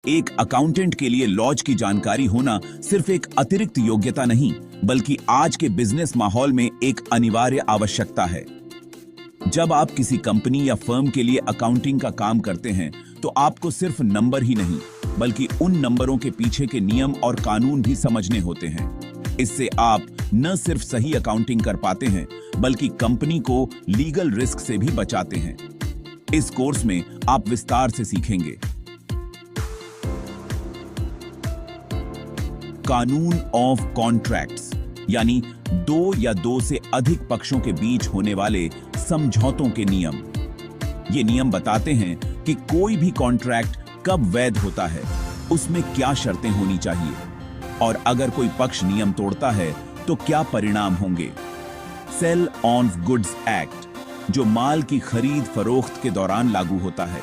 एक अकाउंटेंट के लिए लॉज की जानकारी होना सिर्फ एक अतिरिक्त योग्यता नहीं, बल्कि आज के बिजनेस माहौल में एक अनिवार्य आवश्यकता है। जब आप किसी कंपनी या फर्म के लिए अकाउंटिंग का काम करते हैं, तो आपको सिर्फ नंबर ही नहीं, बल्कि उन नंबरों के पीछे के नियम और कानून भी समझने होते हैं। इससे आप न सिर्फ सही अकाउंटिंग कर पाते हैं, बल्कि कंपनी को लीगल रिस्क से भी बचाते हैं। इस कोर्स में आप विस्तार से सीखेंगे कानून ऑफ कॉन्ट्रैक्ट्स, यानी दो या दो से अधिक पक्षों के बीच होने वाले समझौतों के नियम। ये नियम बताते हैं कि कोई भी कॉन्ट्रैक्ट कब वैध होता है, उसमें क्या शर्तें होनी चाहिए, और अगर कोई पक्ष नियम तोड़ता है तो क्या परिणाम होंगे। सेल ऑन गुड्स एक्ट, जो माल की खरीद फरोख्त के दौरान लागू होता है।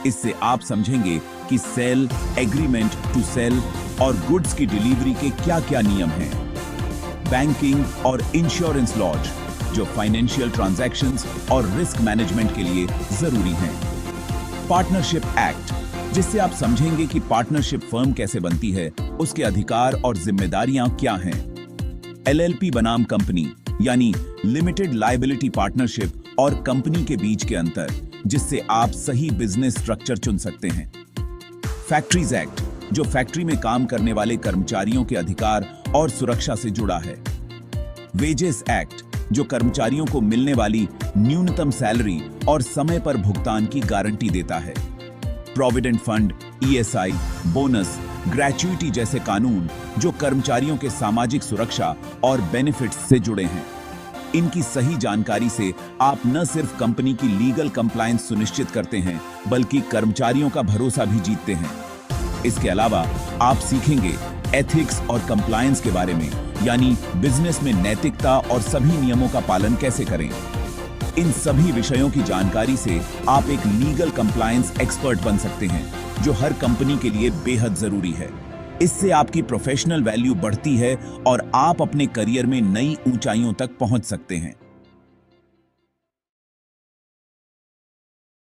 इससे आप समझेंगे कि सेल, एग्रीमेंट टू सेल और गुड्स की डिलीवरी के क्या-क्या नियम हैं। बैंकिंग और इंश्योरेंस लॉज, जो फाइनेंशियल ट्रांजैक्शंस और रिस्क मैनेजमेंट के लिए जरूरी हैं। पार्टनरशिप एक्ट, जिससे आप समझेंगे कि पार्टनरशिप फर्म कैसे बनती है, उसके अधिकार और जिम्मेदारियां क्या हैं। एलएलपी बनाम कंपनी, यानी लिमिटेड लायबिलिटी पार्टनरशिप और कंपनी के बीच के अंतर, जिससे आप सही बिजनेस स्ट्रक्चर चुन सकते हैं। फैक्ट्रीज एक्ट, जो फैक्ट्री में काम करने वाले कर्मचारियों के अधिकार और सुरक्षा से जुड़ा है। वेजेस एक्ट, जो कर्मचारियों को मिलने वाली न्यूनतम सैलरी और समय पर भुगतान की गारंटी देता है। प्रोविडेंट फंड, ईएसआई, बोनस, ग्रेच्युइटी जैसे कानून, जो कर्मचारियों के सामाजिक सुरक्षा और बेनिफिट्स से जुड़े हैं। इनकी सही जानकारी से आप न सिर्फ कंपनी की लीगल कंप्लायंस सुनिश्चित करते हैं, बल्कि कर्मचारियों का भरोसा भी जीतते हैं। इसके अलावा आप सीखेंगे एथिक्स और कंप्लायंस के बारे में, यानी बिजनेस में नैतिकता और सभी नियमों का पालन कैसे करें। इन सभी विषयों की जानकारी से आप एक लीगल कंप्लायंस एक्सपर्ट बन सकते हैं, जो हर कंपनी के लिए बेहद जरूरी है। इससे आपकी प्रोफेशनल वैल्यू बढ़ती है और आप अपने करियर में नई ऊंचाइयों तक पहुंच सकते हैं।